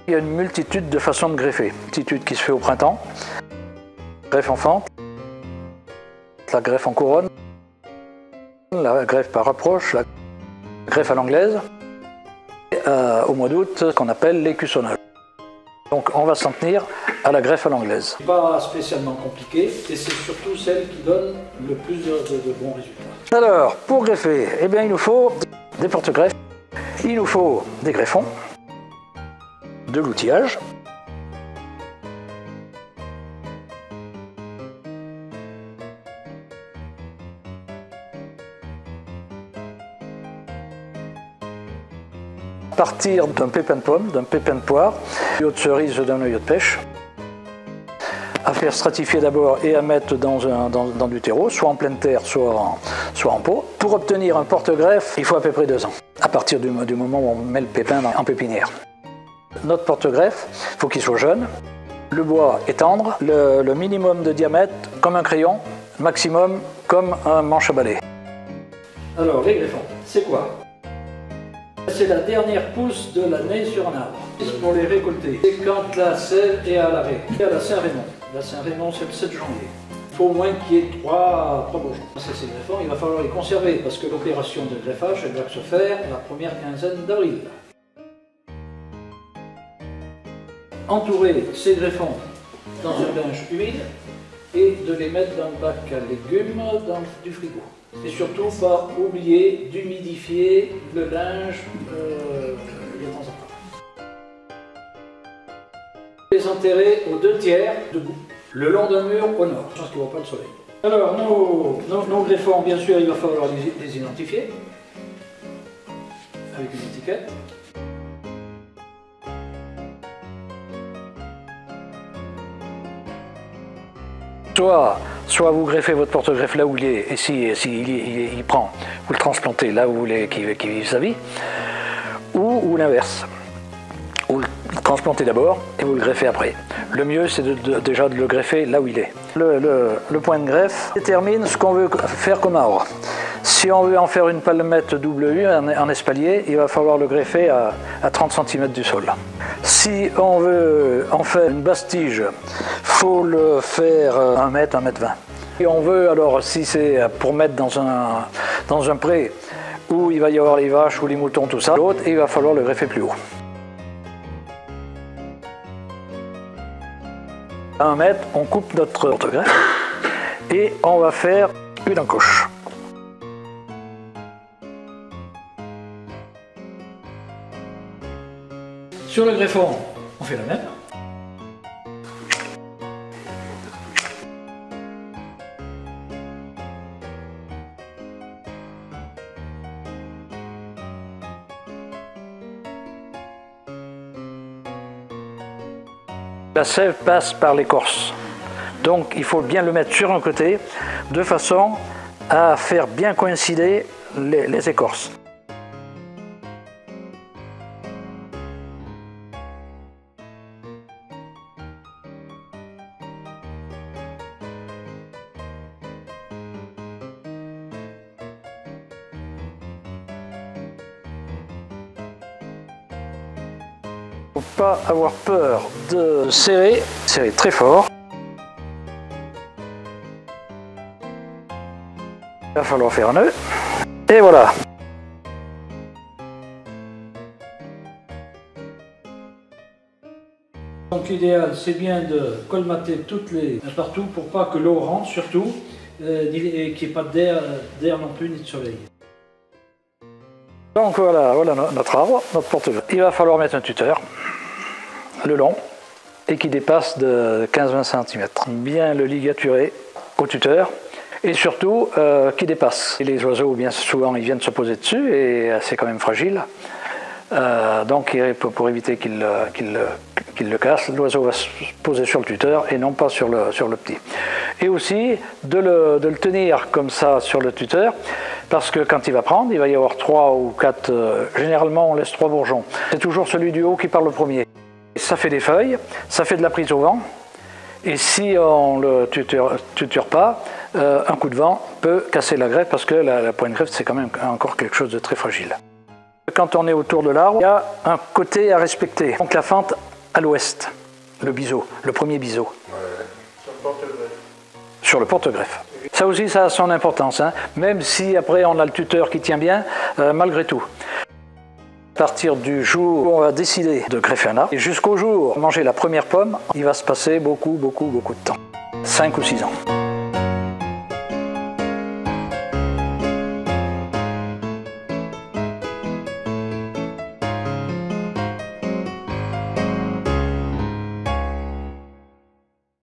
Il y a une multitude de façons de greffer. Une multitude qui se fait au printemps, greffe en fente, la greffe en couronne, la greffe par approche, la greffe à l'anglaise, et au mois d'août, ce qu'on appelle l'écussonnage. Donc on va s'en tenir à la greffe à l'anglaise. Pas spécialement compliqué, et c'est surtout celle qui donne le plus de bons résultats. Alors, pour greffer, eh bien, il nous faut des porte-greffes, il nous faut des greffons, de l'outillage, à partir d'un pépin de pomme, d'un pépin de poire, d'un œillet de cerise, d'un œillet de pêche, à faire stratifier d'abord et à mettre dans du terreau, soit en pleine terre, soit en pot. Pour obtenir un porte-greffe, il faut à peu près 2 ans, à partir du moment où on met le pépin en pépinière. Notre porte-greffe, il faut qu'il soit jeune, le bois est tendre, le minimum de diamètre comme un crayon, maximum comme un manche à balai. Alors les greffons, c'est quoi? C'est la dernière pousse de l'année sur un arbre. C'est pour les récolter. C'est quand la sève est à l'arrêt. Et à la Saint-Raymond. La Saint-Raymond, c'est le 7 janvier. Il faut au moins qu'il y ait 3 bourgeons. Ces greffons, il va falloir les conserver parce que l'opération de greffage, elle doit se faire la première quinzaine d'avril. Entourer ces greffons dans un linge humide et de les mettre dans le bac à légumes du frigo. Et surtout pas oublier d'humidifier le linge de temps en temps. Les enterrer aux 2/3 debout, le long d'un mur au nord, je pense qu'il ne voit pas le soleil. Alors nos greffons, bien sûr, il va falloir les identifier avec une étiquette. Soit vous greffez votre porte-greffe là où il est, et il prend, vous le transplantez là où vous voulez qu'il vive sa vie, ou l'inverse. Vous le transplantez d'abord et vous le greffez après. Le mieux, c'est déjà de le greffer là où il est. Le point de greffe détermine ce qu'on veut faire comme arbre. Si on veut en faire une palmette double U en espalier, il va falloir le greffer à 30 cm du sol. Si on veut en faire une basse tige, il faut le faire 1 mètre, 1 mètre 20. Et on veut alors, si c'est pour mettre dans un pré où il va y avoir les vaches ou les moutons, tout ça, l'autre, il va falloir le greffer plus haut. À 1 mètre, on coupe notre porte-greffe et on va faire une encoche. Sur le greffon, on fait la même. La sève passe par l'écorce, donc il faut bien le mettre sur un côté de façon à faire bien coïncider les écorces. Il ne faut pas avoir peur de serrer très fort. Il va falloir faire un nœud. Et voilà. Donc l'idéal, c'est bien de colmater partout pour pas que l'eau rentre surtout et qu'il n'y ait pas d'air non plus ni de soleil. Donc voilà notre arbre, notre porte-greffe. Il va falloir mettre un tuteur, le long, et qui dépasse de 15-20 cm. Bien le ligaturer au tuteur, et surtout qui dépasse. Et les oiseaux, bien souvent, ils viennent se poser dessus, et c'est quand même fragile. Donc pour éviter qu'il le casse, l'oiseau va se poser sur le tuteur et non pas sur le petit. Et aussi de le tenir comme ça sur le tuteur, parce que quand il va prendre, il va y avoir 3 ou 4, généralement on laisse 3 bourgeons. C'est toujours celui du haut qui part le premier. Ça fait des feuilles, ça fait de la prise au vent, et si on ne le tuteur pas, un coup de vent peut casser la greffe, parce que la pointe greffe c'est quand même encore quelque chose de très fragile. Quand on est autour de l'arbre, il y a un côté à respecter. Donc la fente à l'ouest, le biseau, le premier biseau. Sur le porte-greffe. Ça aussi, ça a son importance, hein. Même si après on a le tuteur qui tient bien, malgré tout. À partir du jour où on va décider de greffer un arbre, et jusqu'au jour où on va manger la première pomme, il va se passer beaucoup de temps. 5 ou 6 ans.